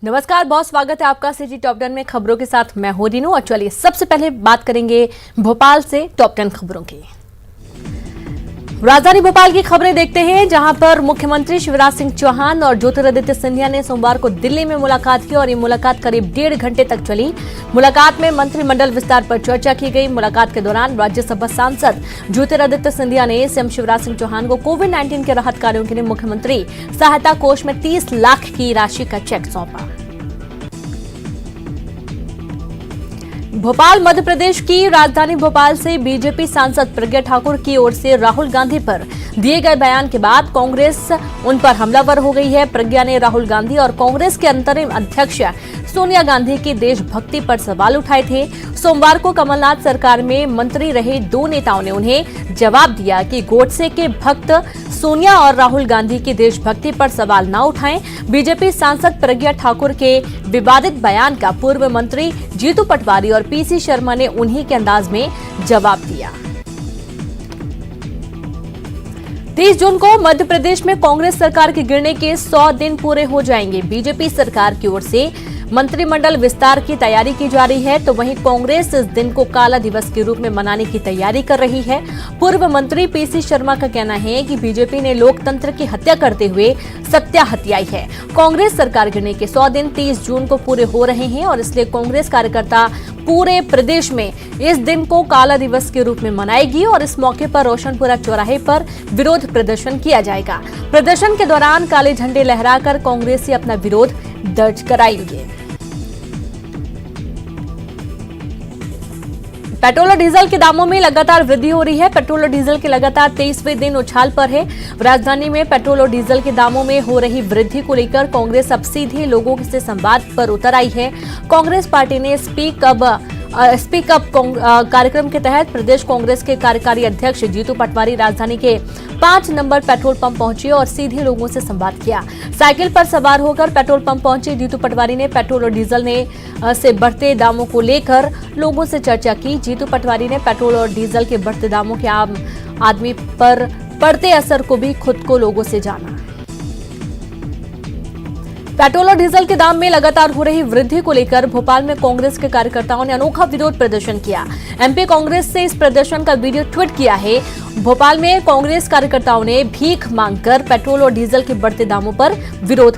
नमस्कार बहुत स्वागत है आपका सिटी टॉप 10 में खबरों के साथ मैं हूं रीनू। और चलिए सबसे पहले बात करेंगे भोपाल से टॉप 10 खबरों की। राजधानी भोपाल की खबरें देखते हैं, जहां पर मुख्यमंत्री शिवराज सिंह चौहान और ज्योतिरादित्य सिंधिया ने सोमवार को दिल्ली में मुलाकात की और ये मुलाकात करीब 1.5 घंटे तक चली। मुलाकात में मंत्रिमंडल विस्तार पर चर्चा की गई। मुलाकात के दौरान राज्यसभा सांसद ज्योतिरादित्य सिंधिया ने सीएम शिवराज सिंह चौहान को कोविड-19 के राहत कार्यों के लिए मुख्यमंत्री सहायता कोष में 30 लाख की राशि का चेक सौंपा। भोपाल मध्य प्रदेश की राजधानी भोपाल से बीजेपी सांसद प्रज्ञा ठाकुर की ओर से राहुल गांधी पर दिए गए बयान के बाद कांग्रेस उन पर हमलावर हो गई है। प्रज्ञा ने राहुल गांधी और कांग्रेस के अंतरिम अध्यक्ष सोनिया गांधी की देशभक्ति पर सवाल उठाए थे। सोमवार को कमलनाथ सरकार में मंत्री रहे 2 नेताओं ने उन्हें जवाब दिया कि गोडसे के भक्त सोनिया और राहुल गांधी की देशभक्ति पर सवाल न उठाएं। बीजेपी सांसद प्रज्ञा ठाकुर के विवादित बयान का पूर्व मंत्री जीतू पटवारी और पीसी शर्मा ने उन्हीं के अंदाज में जवाब दिया। 30 जून को मध्य प्रदेश में कांग्रेस सरकार के गिरने के 100 दिन पूरे हो जाएंगे। बीजेपी सरकार की ओर से मंत्रिमंडल विस्तार की तैयारी की जा रही है, तो वहीं कांग्रेस इस दिन को काला दिवस के रूप में मनाने की तैयारी कर रही है। पूर्व मंत्री पीसी शर्मा का कहना है कि बीजेपी ने लोकतंत्र की हत्या करते हुए सत्या हत्याई है। कांग्रेस सरकार गिरने के 100 दिन 30 जून को पूरे हो रहे हैं और इसलिए कांग्रेस कार्यकर्ता पूरे प्रदेश में इस दिन को काला दिवस के रूप में मनाएगी और इस मौके पर रोशनपुरा चौराहे पर विरोध प्रदर्शन किया जाएगा। प्रदर्शन के दौरान काले झंडे लहराकर कांग्रेसी अपना विरोध दर्ज कराएंगे। पेट्रोल और डीजल के दामों में लगातार वृद्धि हो रही है। पेट्रोल और डीजल के लगातार 23वें दिन उछाल पर है। राजधानी में पेट्रोल और डीजल के दामों में हो रही वृद्धि को लेकर कांग्रेस अब सीधे लोगों से संवाद पर उतर आई है। कांग्रेस पार्टी ने स्पीक अप कार्यक्रम के तहत प्रदेश कांग्रेस के कार्यकारी अध्यक्ष जीतू पटवारी राजधानी के 5 नंबर पेट्रोल पंप पहुंचे और सीधे लोगों से संवाद किया। साइकिल पर सवार होकर पेट्रोल पंप पहुंचे जीतू पटवारी ने पेट्रोल और डीजल से बढ़ते दामों को लेकर लोगों से चर्चा की। जीतू पटवारी ने पेट्रोल और डीजल के बढ़ते दामों के आम आदमी पर पड़ते असर को भी खुद को लोगों से जाना। पेट्रोल और डीजल के दाम में लगातार हो रही वृद्धि को लेकर भोपाल में कांग्रेस के कार्यकर्ताओं ने अनोखा विरोध प्रदर्शन किया। एमपी कांग्रेस से इस प्रदर्शन का वीडियो ट्वीट किया है। भोपाल में कांग्रेस कार्यकर्ताओं ने भीख मांगकर पेट्रोल और डीजल के बढ़ते दामों पर विरोध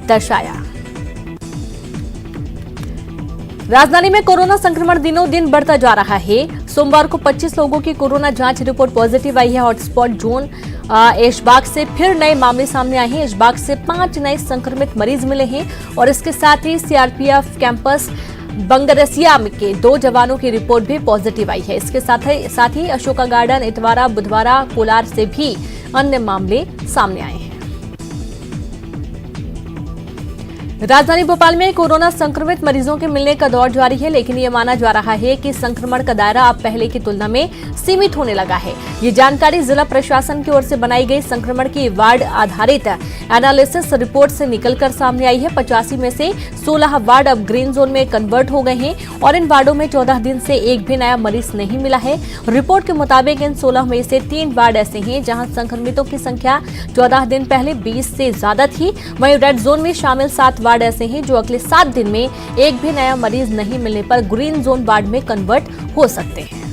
दर्शाया। राजधानी में कोरोना संक्रमण दिनों दिन बढ़ता जा रहा है। सोमवार को 25 लोगों की कोरोना जांच रिपोर्ट पॉजिटिव आई है। हॉटस्पॉट जोन ऐशबाग से फिर नए मामले सामने आए हैं। ऐशबाग से 5 नए संक्रमित मरीज मिले हैं और इसके साथ ही सीआरपीएफ कैंपस बंगरसिया के 2 जवानों की रिपोर्ट भी पॉजिटिव आई है। इसके साथ ही अशोका गार्डन, इतवारा, बुधवारा, कोलार से भी अन्य मामले सामने आए हैं। राजधानी भोपाल में कोरोना संक्रमित मरीजों के मिलने का दौर जारी है, लेकिन ये माना जा रहा है कि संक्रमण का दायरा अब पहले की तुलना में सीमित होने लगा है। ये जानकारी जिला प्रशासन की ओर से बनाई गई संक्रमण की वार्ड आधारित एनालिसिस रिपोर्ट से निकलकर सामने आई है। 85 में से 16 वार्ड अब ग्रीन जोन में कन्वर्ट हो गए हैं और इन वार्डों में 14 दिन से एक भी नया मरीज नहीं मिला है। रिपोर्ट के मुताबिक इन 16 में से 3 वार्ड ऐसे हैं जहां संक्रमितों की संख्या 14 दिन पहले 20 से ज्यादा थी। वहीं रेड जोन में शामिल 7 वार्ड ऐसे हैं जो अगले 7 दिन में एक भी नया मरीज नहीं मिलने पर ग्रीन जोन वार्ड में कन्वर्ट हो सकते हैं।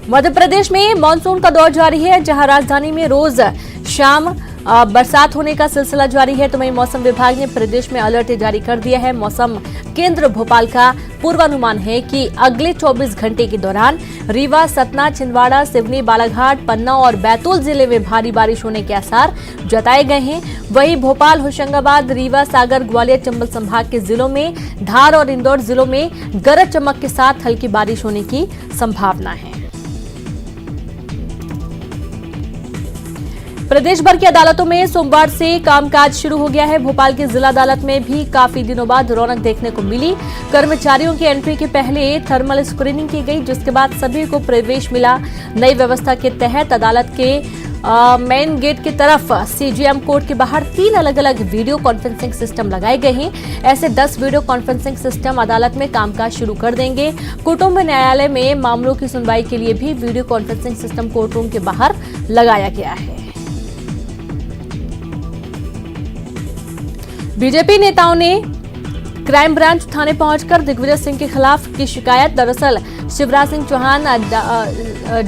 मध्य प्रदेश में मानसून का दौर जारी है, जहां राजधानी में रोज शाम बरसात होने का सिलसिला जारी है। तो वहीं मौसम विभाग ने प्रदेश में अलर्ट जारी कर दिया है। मौसम केंद्र भोपाल का पूर्वानुमान है कि अगले 24 घंटे के दौरान रीवा, सतना, छिंदवाड़ा, सिवनी, बालाघाट, पन्ना और बैतूल जिले में भारी बारिश होने के आसार जताए गए हैं। वहीं भोपाल, होशंगाबाद, रीवा, सागर, ग्वालियर, चंबल संभाग के जिलों में, धार और इंदौर जिलों में गरज चमक के साथ हल्की बारिश होने की संभावना है। प्रदेश भर की अदालतों में सोमवार से कामकाज शुरू हो गया है। भोपाल की जिला अदालत में भी काफी दिनों बाद रौनक देखने को मिली। कर्मचारियों की एंट्री के पहले थर्मल स्क्रीनिंग की गई, जिसके बाद सभी को प्रवेश मिला। नई व्यवस्था के तहत अदालत के मेन गेट की तरफ सीजीएम कोर्ट के बाहर 3 अलग अलग वीडियो कॉन्फ्रेंसिंग सिस्टम लगाए गए हैं। ऐसे 10 वीडियो कॉन्फ्रेंसिंग सिस्टम अदालत में कामकाज शुरू कर देंगे। कुटुंब न्यायालय में मामलों की सुनवाई के लिए भी video conferencing system court room के बाहर लगाया गया है। बीजेपी नेताओं ने क्राइम ब्रांच थाने पहुंचकर दिग्विजय सिंह के खिलाफ की शिकायत। दरअसल शिवराज सिंह चौहान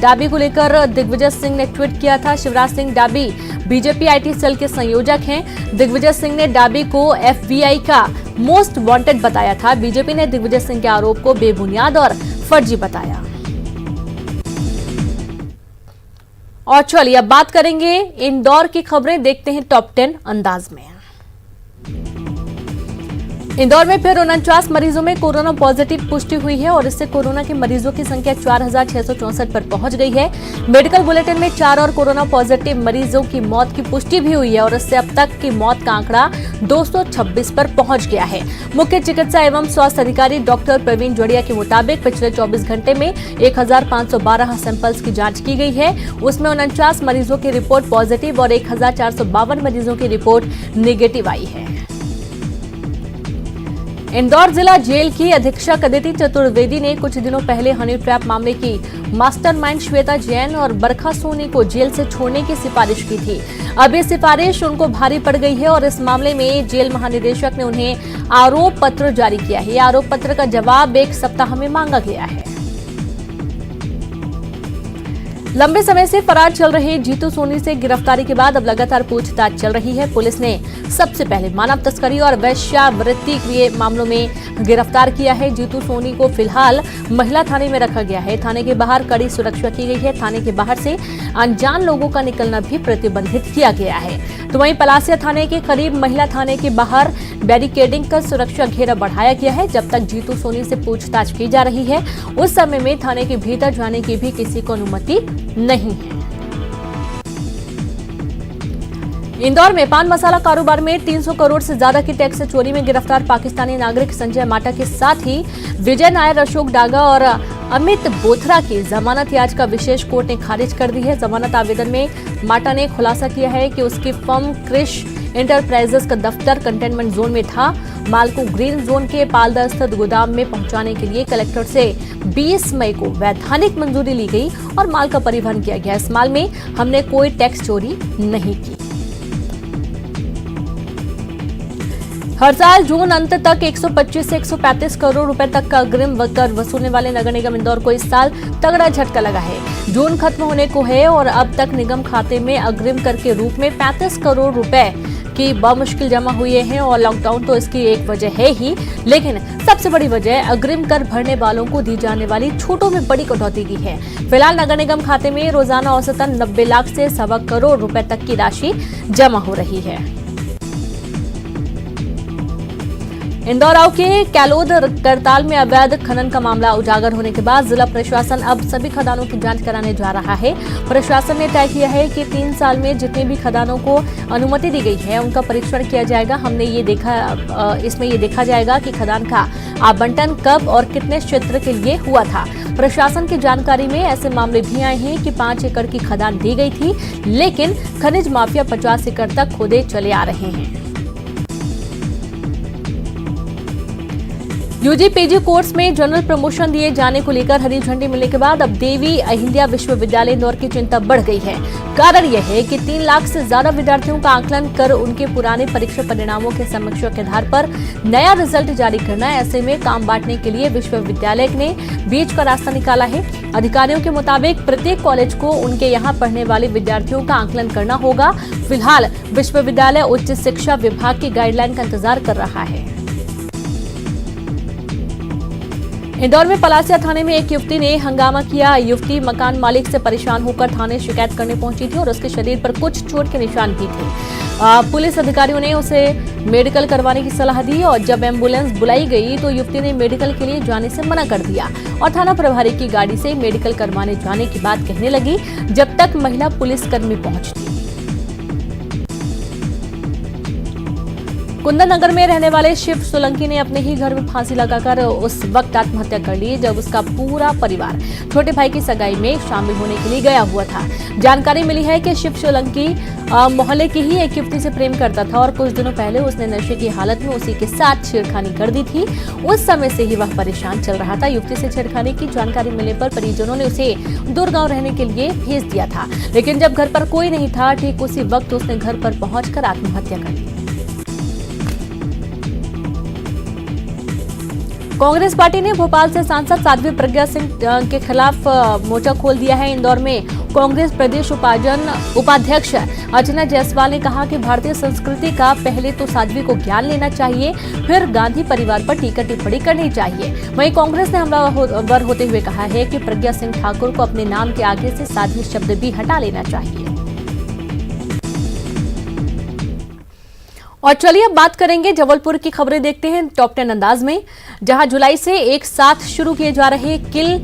डाबी को लेकर दिग्विजय सिंह ने ट्वीट किया था। शिवराज सिंह डाबी बीजेपी आईटी सेल के संयोजक हैं। दिग्विजय सिंह ने डाबी को एफबीआई का मोस्ट वांटेड बताया था। बीजेपी ने दिग्विजय सिंह के आरोप को बेबुनियाद और फर्जी बताया। और चलिए अब बात करेंगे इंदौर की खबरें, देखते हैं टॉप 10 अंदाज में। इंदौर में फिर 49 मरीजों में कोरोना पॉजिटिव पुष्टि हुई है और इससे कोरोना के मरीजों की संख्या 4664 पर पहुंच गई है। मेडिकल बुलेटिन में 4 और कोरोना पॉजिटिव मरीजों की मौत की पुष्टि भी हुई है और इससे अब तक की मौत का आंकड़ा 226 पर पहुंच गया है। मुख्य चिकित्सा एवं स्वास्थ्य अधिकारी डॉक्टर प्रवीण जोड़िया के मुताबिक पिछले 24 घंटे में 1512 सैंपल्स की जाँच की गई है। उसमें 49 मरीजों की रिपोर्ट पॉजिटिव और 1452 मरीजों की रिपोर्ट निगेटिव आई है। इंदौर जिला जेल की अधीक्षक अदिति चतुर्वेदी ने कुछ दिनों पहले हनी ट्रैप मामले की मास्टरमाइंड श्वेता जैन और बरखा सोनी को जेल से छोड़ने की सिफारिश की थी। अब ये सिफारिश उनको भारी पड़ गई है और इस मामले में जेल महानिदेशक ने उन्हें आरोप पत्र जारी किया है। आरोप पत्र का जवाब 1 सप्ताह में मांगा गया है। लंबे समय से फरार चल रहे जीतू सोनी से गिरफ्तारी के बाद अब लगातार पूछताछ चल रही है। पुलिस ने सबसे पहले मानव तस्करी और वेश्यावृत्ति के मामलों में गिरफ्तार किया है। जीतू सोनी को फिलहाल महिला थाने में रखा गया है। थाने के बाहर कड़ी सुरक्षा की गई है। थाने के बाहर से अनजान लोगों का निकलना भी प्रतिबंधित किया गया है। तो वहीं पलासिया थाने के करीब महिला थाने के बाहर बैरिकेडिंग कर सुरक्षा घेरा बढ़ाया गया है। जब तक जीतू सोनी से पूछताछ की जा रही है उस समय में थाने के भीतर जाने की भी किसी को अनुमति नहीं है। इंदौर में पान मसाला कारोबार में 300 करोड़ से ज्यादा की टैक्स चोरी में गिरफ्तार पाकिस्तानी नागरिक संजय माटा के साथ ही विजय नायर, अशोक डागा और अमित बोथरा की जमानत याचिका विशेष कोर्ट ने खारिज कर दी है। जमानत आवेदन में माटा ने खुलासा किया है कि उसकी फर्म क्रिश इंटरप्राइजेस का दफ्तर कंटेनमेंट जोन में था। माल को ग्रीन जोन के पालदा स्थित गोदाम में पहुंचाने के लिए कलेक्टर से 20 मई को वैधानिक मंजूरी ली गई और माल का परिवहन किया गया। इस माल में हमने कोई टैक्स चोरी नहीं की। हर साल जून अंत तक 125 से 135 करोड़ रुपए तक का अग्रिम कर वसूलने वाले नगर निगम इंदौर को इस साल तगड़ा झटका लगा है। जून खत्म होने को है और अब तक निगम खाते में अग्रिम कर के रूप में 35 करोड़ रुपए की बमुश्किल जमा हुए हैं और लॉकडाउन तो इसकी एक वजह है ही, लेकिन सबसे बड़ी वजह अग्रिम कर भरने वालों को दी जाने वाली छूटों में बड़ी कटौती की है। फिलहाल नगर निगम खाते में रोजाना औसतन 90 लाख से 1.25 करोड़ रुपए तक की राशि जमा हो रही है। इंदौर के कैलोद करताल में अवैध खनन का मामला उजागर होने के बाद जिला प्रशासन अब सभी खदानों की जांच कराने जा रहा है। प्रशासन ने तय किया है कि 3 साल में जितने भी खदानों को अनुमति दी गई है उनका परीक्षण किया जाएगा। इसमें ये देखा जाएगा कि खदान का आवंटन कब और कितने क्षेत्र के लिए हुआ था। प्रशासन की जानकारी में ऐसे मामले भी आए हैं कि 5 एकड़ की खदान दी गई थी, लेकिन खनिज माफिया 50 एकड़ तक खोदे चले आ रहे हैं। यूजी पीजी कोर्स में जनरल प्रमोशन दिए जाने को लेकर हरी झंडी मिलने के बाद अब देवी अहिल्या विश्वविद्यालय इंदौर की चिंता बढ़ गई है। कारण यह है कि 3 लाख से ज्यादा विद्यार्थियों का आकलन कर उनके पुराने परीक्षा परिणामों के समीक्षा के आधार पर नया रिजल्ट जारी करना है। ऐसे में काम बांटने के लिए विश्वविद्यालय ने बीच का रास्ता निकाला है। अधिकारियों के मुताबिक प्रत्येक कॉलेज को उनके यहाँ पढ़ने वाले विद्यार्थियों का आकलन करना होगा। फिलहाल विश्वविद्यालय उच्च शिक्षा विभाग की गाइडलाइन का इंतजार कर रहा है। इंदौर में पलासिया थाने में एक युवती ने हंगामा किया। युवती मकान मालिक से परेशान होकर थाने शिकायत करने पहुंची थी और उसके शरीर पर कुछ चोट के निशान भी थे। पुलिस अधिकारियों ने उसे मेडिकल करवाने की सलाह दी और जब एम्बुलेंस बुलाई गई तो युवती ने मेडिकल के लिए जाने से मना कर दिया और थाना प्रभारी की गाड़ी से मेडिकल करवाने जाने की बात कहने लगी, जब तक महिला पुलिसकर्मी पहुंचती। कुंदन नगर में रहने वाले शिव सोलंकी ने अपने ही घर में फांसी लगाकर उस वक्त आत्महत्या कर ली जब उसका पूरा परिवार छोटे भाई की सगाई में शामिल होने के लिए गया हुआ था। जानकारी मिली है कि शिव सोलंकी मोहल्ले की ही एक युवती से प्रेम करता था और कुछ दिनों पहले उसने नशे की हालत में उसी के साथ छेड़खानी कर दी थी। उस समय से ही वह परेशान चल रहा था। युवती से छेड़खानी की जानकारी मिलने पर परिजनों ने उसे दूर गांव रहने के लिए भेज दिया था, लेकिन जब घर पर कोई नहीं था, ठीक उसी वक्त उसने घर पर पहुंचकर आत्महत्या कर ली। कांग्रेस पार्टी ने भोपाल से सांसद साध्वी प्रज्ञा सिंह के खिलाफ मोर्चा खोल दिया है। इंदौर में कांग्रेस प्रदेश उपाध्यक्ष अर्चना जायसवाल ने कहा कि भारतीय संस्कृति का पहले तो साध्वी को ज्ञान लेना चाहिए, फिर गांधी परिवार पर टीका टिप्पणी करनी चाहिए। वहीं कांग्रेस ने हमलावर होते हुए कहा है कि प्रज्ञा सिंह ठाकुर को अपने नाम के आगे से साध्वी शब्द भी हटा लेना चाहिए। और चलिए अब बात करेंगे जबलपुर की खबरें देखते हैं टॉप 10 अंदाज में, जहां जुलाई से एक साथ शुरू किए जा रहे किल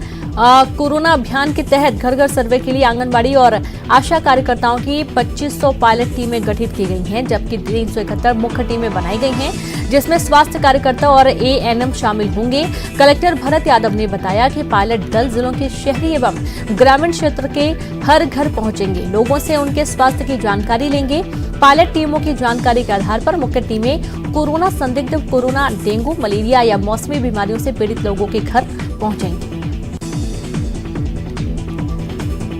कोरोना अभियान के तहत घर घर सर्वे के लिए आंगनबाड़ी और आशा कार्यकर्ताओं की 2500 पायलट टीमें गठित की गई हैं, जबकि 371 मुख्य टीमें बनाई गई हैं, जिसमें स्वास्थ्य कार्यकर्ता और एएनएम शामिल होंगे। कलेक्टर भरत यादव ने बताया कि पायलट दल जिलों के शहरी एवं ग्रामीण क्षेत्र के हर घर पहुंचेंगे, लोगों से उनके स्वास्थ्य की जानकारी लेंगे। पायलट टीमों की जानकारी के आधार पर मुख्य टीमें कोरोना संदिग्ध, कोरोना, डेंगू, मलेरिया या मौसमी बीमारियों से पीड़ित लोगों के घर पहुंचेंगे।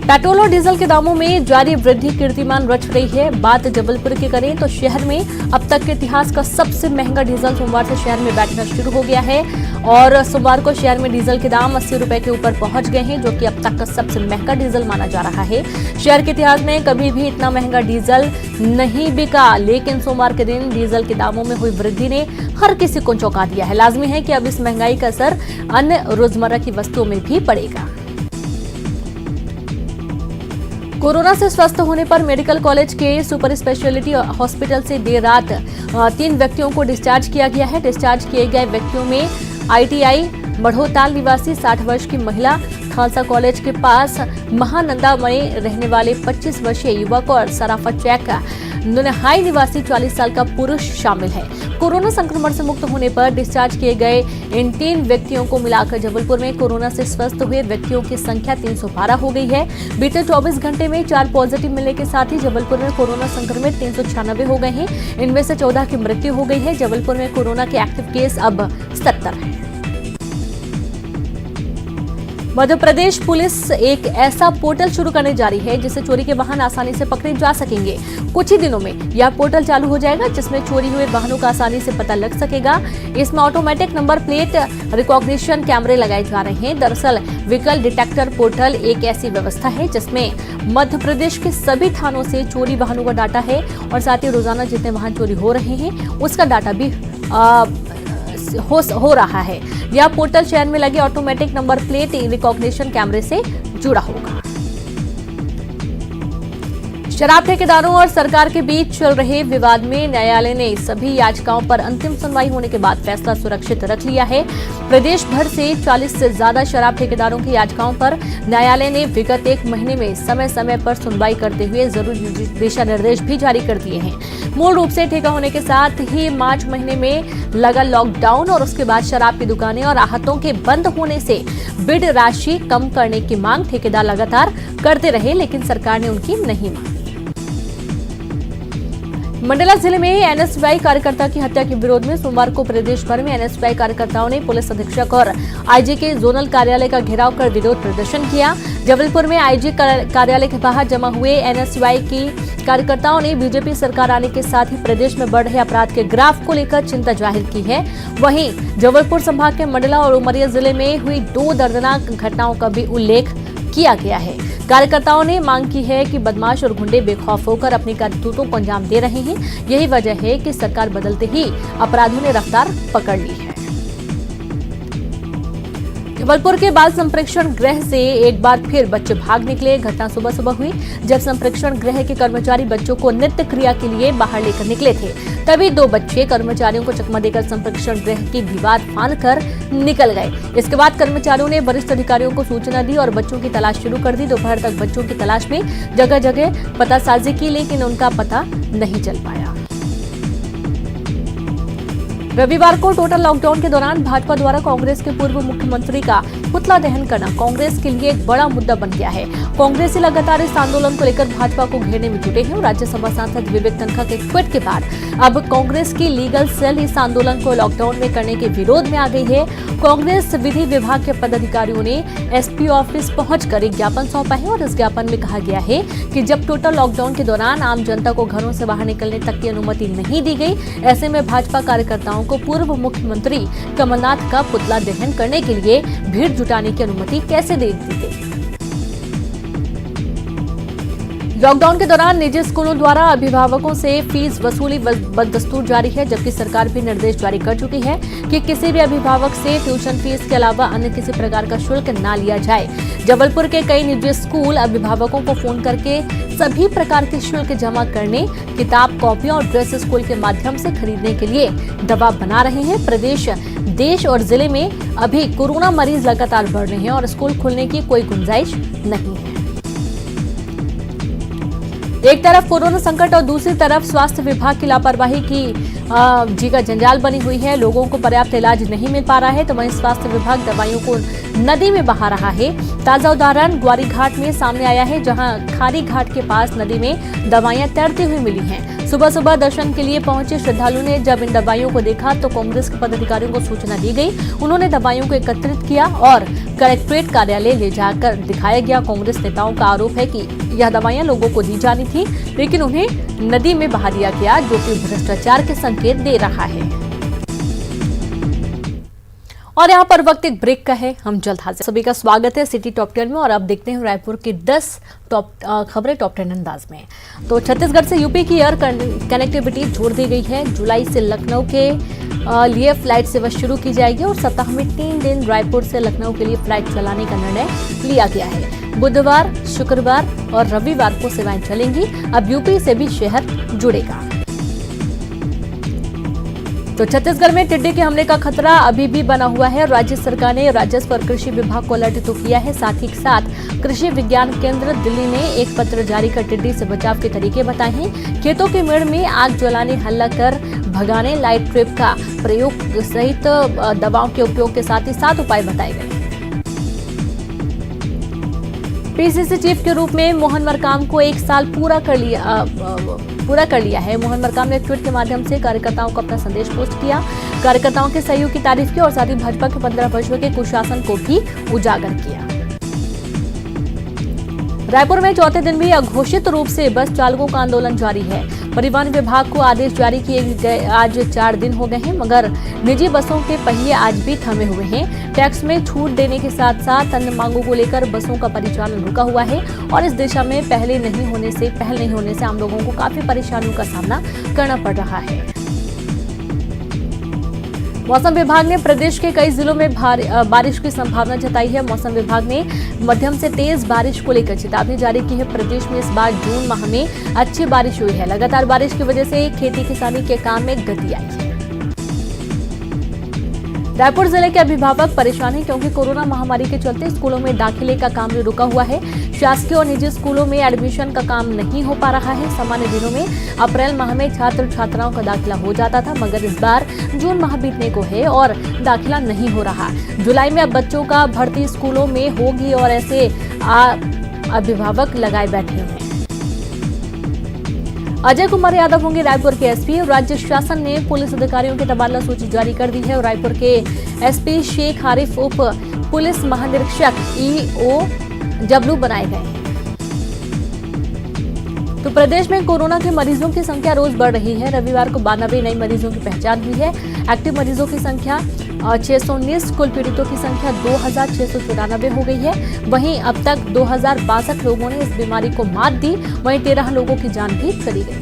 पेट्रोल और डीजल के दामों में जारी वृद्धि कीर्तिमान रच रही है। बात जबलपुर की करें तो शहर में अब तक के इतिहास का सबसे महंगा डीजल सोमवार से शहर में बैठना शुरू हो गया है और सोमवार को शहर में डीजल के दाम 80 रुपए के ऊपर पहुंच गए हैं, जो कि अब तक का सबसे महंगा डीजल माना जा रहा है। शहर के इतिहास में कभी भी इतना महंगा डीजल नहीं बिका, लेकिन सोमवार के दिन डीजल के दामों में हुई वृद्धि ने हर किसी को चौंका दिया है। लाजमी है कि अब इस महंगाई का असर अन्य रोजमर्रा की वस्तुओं में भी पड़ेगा। कोरोना से स्वस्थ होने पर मेडिकल कॉलेज के सुपर स्पेशलिटी हॉस्पिटल से देर रात 3 व्यक्तियों को डिस्चार्ज किया गया है। डिस्चार्ज किए गए व्यक्तियों में आईटीआई बढ़ोताल निवासी 60 वर्ष की महिला, खालसा कॉलेज के पास महानंदा में रहने वाले 25 वर्षीय युवक और सराफा चेक नुनहाई निवासी 40 साल का पुरुष शामिल है। कोरोना संक्रमण से मुक्त होने पर डिस्चार्ज किए गए इन 3 व्यक्तियों को मिलाकर जबलपुर में कोरोना से स्वस्थ हुए व्यक्तियों की संख्या 312 हो गई है। बीते 24 घंटे में 4 पॉजिटिव मिलने के साथ ही जबलपुर में कोरोना संक्रमित 396 हो गए हैं। इनमें से 14 की मृत्यु हो गई है। जबलपुर में कोरोना के एक्टिव केस अब 70 है। मध्य प्रदेश पुलिस एक ऐसा पोर्टल शुरू करने जा रही है जिससे चोरी के वाहन आसानी से पकड़े जा सकेंगे। कुछ ही दिनों में यह पोर्टल चालू हो जाएगा, जिसमें चोरी हुए वाहनों का आसानी से पता लग सकेगा। इसमें ऑटोमेटिक नंबर प्लेट रिकॉग्निशन कैमरे लगाए जा रहे हैं। दरअसल व्हीकल डिटेक्टर पोर्टल एक ऐसी व्यवस्था है जिसमें मध्य प्रदेश के सभी थानों से चोरी वाहनों का डाटा है और साथ ही रोजाना जितने वाहन चोरी हो रहे हैं उसका डाटा भी हो रहा है। यह पोर्टल शहर में लगे ऑटोमेटिक नंबर प्लेट रिकॉग्निशन कैमरे से जुड़ा होगा। शराब ठेकेदारों और सरकार के बीच चल रहे विवाद में न्यायालय ने सभी याचिकाओं पर अंतिम सुनवाई होने के बाद फैसला सुरक्षित रख लिया है। प्रदेश भर से 40 से ज्यादा शराब ठेकेदारों की याचिकाओं पर न्यायालय ने विगत 1 महीने में समय समय पर सुनवाई करते हुए जरूरी दिशा निर्देश भी जारी कर दिए हैं। मूल रूप से ठेका होने के साथ ही मार्च महीने में लगा लॉकडाउन और उसके बाद शराब की दुकानें और आहतों के बंद होने से बिड राशि कम करने की मांग ठेकेदार लगातार करते रहे, लेकिन सरकार ने उनकी नहीं मानी। मंडला जिले में एनएसयूआई कार्यकर्ता की हत्या के विरोध में सोमवार को प्रदेश भर में एनएसयूआई कार्यकर्ताओं ने पुलिस अधीक्षक और आईजी के जोनल कार्यालय का घेराव कर विरोध प्रदर्शन किया। जबलपुर में आईजी कार्यालय के बाहर जमा हुए एनएसयूआई की कार्यकर्ताओं ने बीजेपी सरकार आने के साथ ही प्रदेश में बढ़ रहे अपराध के ग्राफ को लेकर चिंता जाहिर की है। वहीं जबलपुर संभाग के मंडला और उमरिया जिले में हुई 2 दर्दनाक घटनाओं का भी उल्लेख किया गया है। कार्यकर्ताओं ने मांग की है कि बदमाश और गुंडे बेखौफ होकर अपनी करतूतों को अंजाम दे रहे हैं। यही वजह है कि सरकार बदलते ही अपराधियों ने रफ्तार पकड़ ली है। जबलपुर के बाल संप्रेक्षण गृह से एक बार फिर बच्चे भाग निकले। घटना सुबह सुबह हुई जब संप्रेक्षण गृह के कर्मचारी बच्चों को नित्य क्रिया के लिए बाहर लेकर निकले थे। तभी 2 बच्चे कर्मचारियों को चकमा देकर संप्रेक्षण गृह की दीवार फांदकर निकल गए। इसके बाद कर्मचारियों ने वरिष्ठ अधिकारियों को सूचना दी और बच्चों की तलाश शुरू कर दी। दोपहर तक बच्चों की तलाश में जगह जगह पतासाजी की, लेकिन उनका पता नहीं चल पाया। रविवार को टोटल लॉकडाउन के दौरान भाजपा द्वारा कांग्रेस के पूर्व मुख्यमंत्री का पुतला दहन करना कांग्रेस के लिए एक बड़ा मुद्दा बन गया है। कांग्रेसी लगातार इस आंदोलन को लेकर भाजपा को घेरने में जुटे हैं। राज्यसभा सांसद विवेक तनखा के ट्वीट के बाद अब कांग्रेस की लीगल सेल इस आंदोलन को लॉकडाउन में करने के विरोध में आ गई है। कांग्रेस विधि विभाग के पदाधिकारियों ने एसपी ऑफिस पहुंचकर एक ज्ञापन सौंपा है और इस ज्ञापन में कहा गया है कि जब टोटल लॉकडाउन के दौरान आम जनता को घरों से बाहर निकलने तक की अनुमति नहीं दी गई, ऐसे में भाजपा कार्यकर्ताओं को पूर्व मुख्यमंत्री कमलनाथ का पुतला दहन करने के लिए भीड़ जुटाने की अनुमति कैसे दे दी गई। लॉकडाउन के दौरान निजी स्कूलों द्वारा अभिभावकों से फीस वसूली बदस्तूर जारी है, जबकि सरकार भी निर्देश जारी कर चुकी है कि किसी भी अभिभावक से ट्यूशन फीस के अलावा अन्य किसी प्रकार का शुल्क ना लिया जाए। जबलपुर के कई निजी स्कूल अभिभावकों को फोन करके सभी प्रकार के शुल्क जमा करने, किताब, कॉपियां और ड्रेस स्कूल के माध्यम से खरीदने के लिए दबाव बना रहे हैं। प्रदेश, देश और जिले में अभी कोरोना मरीज लगातार बढ़ रहे हैं और स्कूल खुलने की कोई गुंजाइश नहीं है। एक तरफ कोरोना संकट और दूसरी तरफ स्वास्थ्य विभाग की लापरवाही की जी का जंजाल बनी हुई है। लोगों को पर्याप्त इलाज नहीं मिल पा रहा है, तो वहीं स्वास्थ्य विभाग दवाइयों को नदी में बहा रहा है। ताजा उदाहरण ग्वारी घाट में सामने आया है, जहां खारी घाट के पास नदी में दवाइयां तैरती हुई मिली हैं। सुबह सुबह दर्शन के लिए पहुंचे श्रद्धालुओं ने जब इन दवाइयों को देखा तो कांग्रेस के पदाधिकारियों को सूचना दी गई। उन्होंने दवाइयों को एकत्रित किया और कलेक्ट्रेट कार्यालय ले जाकर दिखाया गया। कांग्रेस नेताओं का आरोप है कि यह दवाइयां लोगों को दी जानी थी, लेकिन उन्हें नदी में बहा दिया गया, जो कि भ्रष्टाचार के संकेत दे रहा है। और यहाँ पर वक्त एक ब्रेक का है, हम जल्द हाजिर। सभी का स्वागत है सिटी टॉप 10 में और अब देखते हैं रायपुर की 10 टॉप खबरें टॉप 10 अंदाज में। तो छत्तीसगढ़ से यूपी की एयर कनेक्टिविटी जोड़ दी गई है। जुलाई से लखनऊ के लिए फ्लाइट सेवा शुरू की जाएगी और सप्ताह में 3 दिन रायपुर से लखनऊ के लिए फ्लाइट चलाने का निर्णय लिया गया है। बुधवार, शुक्रवार और रविवार को सेवाएं चलेंगी। अब यूपी से भी शहर जुड़ेगा। तो छत्तीसगढ़ में टिड्डी के हमले का खतरा अभी भी बना हुआ है। राज्य सरकार ने राजस्व और कृषि विभाग को अलर्ट तो किया है, साथ ही साथ कृषि विज्ञान केंद्र दिल्ली ने एक पत्र जारी कर टिड्डी से बचाव के तरीके बताए हैं। खेतों के मेड़ में आग जलाने, हल्ला कर भगाने, लाइट ट्रिप का प्रयोग सहित दवाओं के उपयोग के साथ ही 7 उपाय बताए गए। पीसीसी चीफ के रूप में मोहन मरकाम को 1 साल पूरा कर लिया है। मोहन मरकाम ने ट्वीट के माध्यम से कार्यकर्ताओं को अपना संदेश पोस्ट किया, कार्यकर्ताओं के सहयोग की तारीफ की और साथ ही भाजपा के 15 वर्षों के कुशासन को भी उजागर किया। रायपुर में चौथे दिन भी अघोषित रूप से बस चालकों का आंदोलन जारी है। परिवहन विभाग को आदेश जारी किए गए आज 4 दिन हो गए हैं, मगर निजी बसों के पहिए आज भी थमे हुए हैं। टैक्स में छूट देने के साथ साथ अन्य मांगों को लेकर बसों का परिचालन रुका हुआ है और इस दिशा में पहल नहीं होने से आम लोगों को काफी परेशानियों का सामना करना पड़ रहा है। मौसम विभाग ने प्रदेश के कई जिलों में बारिश की संभावना जताई है। मौसम विभाग ने मध्यम से तेज बारिश को लेकर चेतावनी जारी की है। प्रदेश में इस बार जून माह में अच्छी बारिश हुई है। लगातार बारिश की वजह से खेती किसानी के काम में गति आई है। रायपुर जिले के अभिभावक परेशान हैं क्योंकि कोरोना महामारी के चलते स्कूलों में दाखिले का काम भी रुका हुआ है। शासकीय और निजी स्कूलों में एडमिशन का काम नहीं हो पा रहा है। सामान्य दिनों में अप्रैल माह में छात्र छात्राओं का दाखिला हो जाता था, मगर इस बार जून माह बीतने को है और दाखिला नहीं हो रहा। जुलाई में अब बच्चों का भर्ती स्कूलों में होगी और ऐसे अभिभावक लगाए बैठे हैं। अजय कुमार यादव होंगे रायपुर के एसपी। राज्य शासन ने पुलिस अधिकारियों की तबादला सूची जारी कर दी है और रायपुर के एसपी शेख आरिफ उप पुलिस महानिरीक्षक ईओ जबलू बनाए गए हैं। तो प्रदेश में कोरोना के मरीजों की संख्या रोज बढ़ रही है। रविवार को 92 नए मरीजों की पहचान हुई है। एक्टिव मरीजों की संख्या 619, कुल पीड़ितों की संख्या 2694 हो गई है। वहीं अब तक 2062 लोगों ने इस बीमारी को मात दी, वहीं 13 लोगों की जान भी चली गई।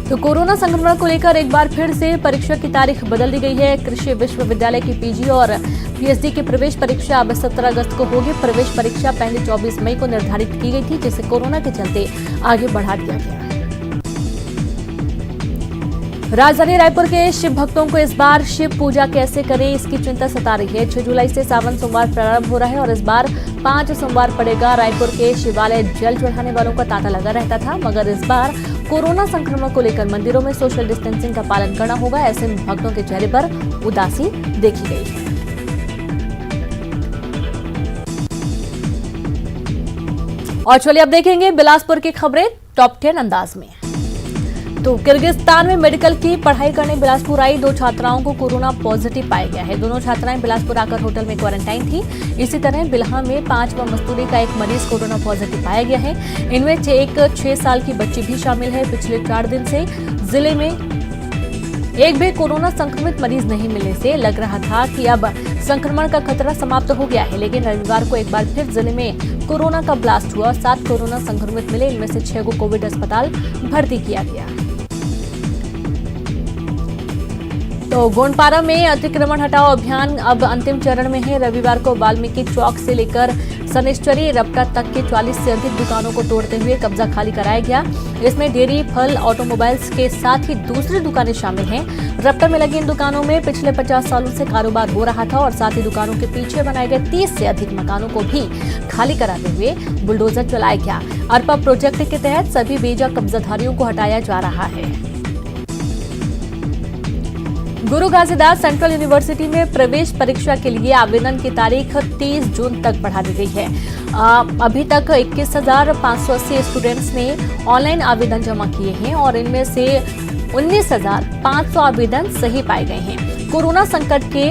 तो कोरोना संक्रमण को लेकर एक बार फिर से परीक्षा की तारीख बदल दी गई है। कृषि विश्वविद्यालय की पीजी और पीएचडी की प्रवेश परीक्षा अब 17 अगस्त को होगी। प्रवेश परीक्षा पहले 24 मई को निर्धारित की गई थी, जिसे कोरोना के चलते आगे बढ़ा दिया गया। राजधानी रायपुर के शिव भक्तों को इस बार शिव पूजा कैसे करें, इसकी चिंता सता रही है। 6 जुलाई से सावन सोमवार प्रारंभ हो रहा है और इस बार 5 सोमवार पड़ेगा। रायपुर के शिवालय जल चढ़ाने वालों का तांता लगा रहता था, मगर इस बार कोरोना संक्रमण को लेकर मंदिरों में सोशल डिस्टेंसिंग का पालन करना होगा। ऐसे में भक्तों के चेहरे पर उदासी देखी गई है। और चलिए अब देखेंगे बिलासपुर की खबरें टॉप 10 अंदाज में। तो किर्गिस्तान में मेडिकल की पढ़ाई करने बिलासपुर आई 2 छात्राओं को कोरोना पॉजिटिव पाया गया है। दोनों छात्राएं बिलासपुर आकर होटल में क्वारंटाइन थी। इसी तरह बिल्हा में 5 व मस्तूरी का एक मरीज कोरोना पॉजिटिव पाया गया है। इनमें एक 6 साल की बच्ची भी शामिल है। पिछले 4 दिन से जिले में एक भी कोरोना संक्रमित मरीज नहीं मिलने से लग रहा था कि अब संक्रमण का खतरा समाप्त हो गया है, लेकिन रविवार को एक बार फिर जिले में कोरोना का ब्लास्ट हुआ। 7 कोरोना संक्रमित मिले, इनमें से 6 को कोविड अस्पताल भर्ती किया गया। तो गोंडपारा में अतिक्रमण हटाओ अभियान अब अंतिम चरण में है। रविवार को वाल्मीकि चौक से लेकर सनेश्वरी रपटा तक के 40 से अधिक दुकानों को तोड़ते हुए कब्जा खाली कराया गया। इसमें डेयरी, फल, ऑटोमोबाइल्स के साथ ही दूसरी दुकानें शामिल हैं। रपटा में लगी इन दुकानों में पिछले 50 सालों से कारोबार हो रहा था और साथ ही दुकानों के पीछे बनाए गए 30 से अधिक मकानों को भी खाली कराते हुए बुलडोजर चलाया गया। अरपा प्रोजेक्ट के तहत सभी बेजा कब्जाधारियों को हटाया जा रहा है। गुरु घासीदास सेंट्रल यूनिवर्सिटी में प्रवेश परीक्षा के लिए आवेदन की तारीख 30 जून तक बढ़ा दी गई है। अभी तक 21,580 स्टूडेंट्स ने ऑनलाइन आवेदन जमा किए हैं और इनमें से 19,500 आवेदन सही पाए गए हैं। कोरोना संकट के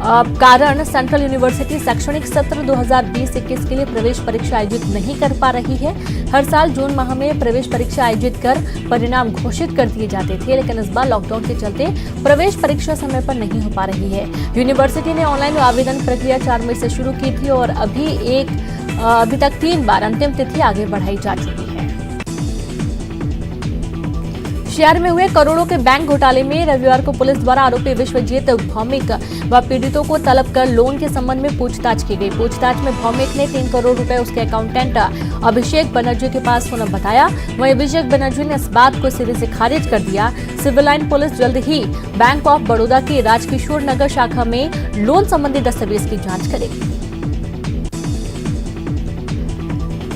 कारण सेंट्रल यूनिवर्सिटी शैक्षणिक सत्र 2020-21 के लिए प्रवेश परीक्षा आयोजित नहीं कर पा रही है। हर साल जून माह में प्रवेश परीक्षा आयोजित कर परिणाम घोषित कर दिए जाते थे, लेकिन इस बार लॉकडाउन के चलते प्रवेश परीक्षा समय पर नहीं हो पा रही है। यूनिवर्सिटी ने ऑनलाइन आवेदन प्रक्रिया 4 मई से शुरू की थी और अभी तक 3 बार अंतिम तिथि आगे बढ़ाई जा चुकी है। शहर में हुए करोड़ों के बैंक घोटाले में रविवार को पुलिस द्वारा आरोपी विश्वजीत भौमिक व पीड़ितों को तलब कर लोन के संबंध में पूछताछ की गई। पूछताछ में भौमिक ने 3 करोड़ रुपए उसके अकाउंटेंट अभिषेक बनर्जी के पास होना बताया। वहीं अभिषेक बनर्जी ने इस बात को सिरे से खारिज कर दिया। सिविल लाइन पुलिस जल्द ही बैंक ऑफ बड़ौदा की राजकिशोर नगर शाखा में लोन संबंधी दस्तावेज की जाँच करेगी।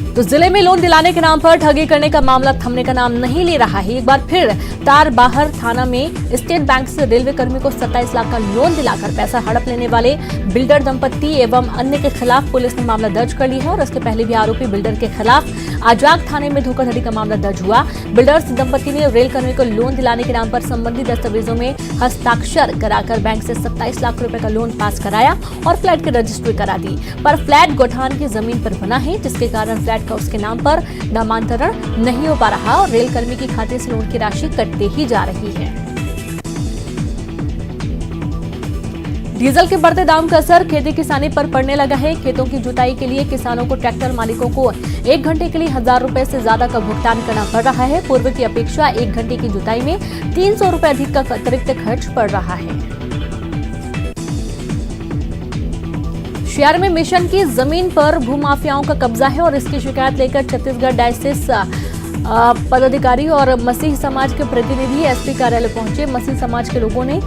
तो जिले में लोन दिलाने के नाम पर ठगी करने का मामला थमने का नाम नहीं ले रहा है। एक बार फिर तारबाहर थाना में स्टेट बैंक से रेलवे कर्मी को 27 लाख का लोन दिलाकर पैसा हड़प लेने वाले बिल्डर दंपति एवं अन्य के खिलाफ पुलिस ने मामला दर्ज कर लिया है और इसके पहले भी आरोपी बिल्डर के खिलाफ आजाग थाने में धोखाधड़ी का मामला दर्ज हुआ। बिल्डर्स दंपति ने रेल कर्मी को लोन दिलाने के नाम पर संबंधित दस्तावेजों में हस्ताक्षर कराकर बैंक से 27 लाख रुपए का लोन पास कराया और फ्लैट की रजिस्ट्री करा दी। पर फ्लैट गोठान की जमीन पर बना है, जिसके कारण फ्लैट का उसके नाम पर नामांतरण नहीं हो पा रहा और रेल कर्मी के खाते से लोन की राशि कटते ही जा रही है। डीजल के बढ़ते दाम का असर खेती किसानी पर पड़ने लगा है। खेतों की जुताई के लिए किसानों को ट्रैक्टर मालिकों को 1 घंटे के लिए 1000 रुपए से ज्यादा का भुगतान करना पड़ रहा है। पूर्व की अपेक्षा 1 घंटे की जुताई में 300 रुपए अधिक का अतिरिक्त खर्च पड़ रहा है। शहर में मिशन की जमीन पर भूमाफियाओं का कब्जा है और इसकी शिकायत लेकर छत्तीसगढ़ डायसिस पदाधिकारी और मसीह समाज के प्रतिनिधि एसपी कार्यालय पहुंचे। मसीह समाज के लोगों ने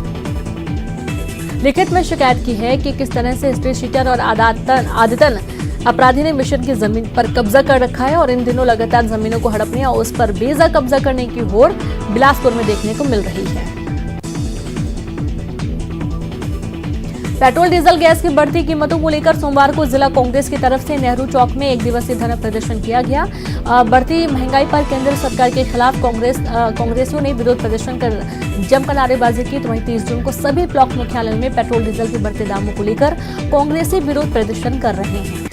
लिखित में शिकायत की है कि किस तरह से स्ट्रीट शीटर और आदतन अपराधी ने मिशन की जमीन पर कब्जा कर रखा है और इन दिनों लगातार जमीनों को हड़पने और उस पर बेजा कब्जा करने की होड़ बिलासपुर में देखने को मिल रही है। पेट्रोल डीजल गैस की बढ़ती कीमतों को लेकर सोमवार को जिला कांग्रेस की तरफ से नेहरू चौक में 1 दिवसीय धरना प्रदर्शन किया गया। बढ़ती महंगाई पर केंद्र सरकार के खिलाफ कांग्रेसियों ने विरोध प्रदर्शन कर जमकर नारेबाजी की। तो वहीं 30 जून को सभी ब्लॉक मुख्यालयों में पेट्रोल डीजल के बढ़ते दामों को लेकर कांग्रेसी विरोध प्रदर्शन कर रहे हैं।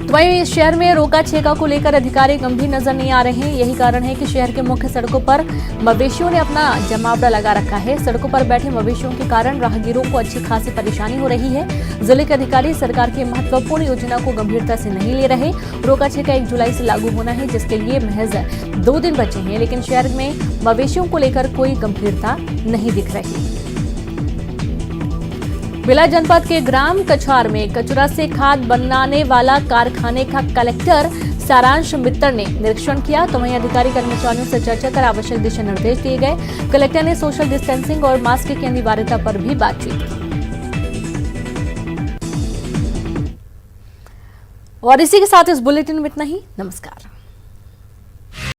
वहीं शहर में रोका छेका को लेकर अधिकारी गंभीर नजर नहीं आ रहे हैं। यही कारण है कि शहर के मुख्य सड़कों पर मवेशियों ने अपना जमावड़ा लगा रखा है। सड़कों पर बैठे मवेशियों के कारण राहगीरों को अच्छी खासी परेशानी हो रही है। जिले के अधिकारी सरकार की महत्वपूर्ण योजना को गंभीरता से नहीं ले रहे। रोका छेका 1 जुलाई से लागू होना है, जिसके लिए महज 2 दिन बचे हैं, लेकिन शहर में मवेशियों को लेकर कोई गंभीरता नहीं दिख रही। बिला जनपद के ग्राम कछार में कचरा से खाद बनाने वाला कारखाने का कलेक्टर सारांश मित्तर ने निरीक्षण किया। तो वहीं अधिकारी कर्मचारियों से चर्चा कर आवश्यक दिशा निर्देश दिए गए। कलेक्टर ने सोशल डिस्टेंसिंग और मास्क की अनिवार्यता पर भी बातचीत की। और इसी के साथ इस बुलेटिन में इतना ही। नमस्कार।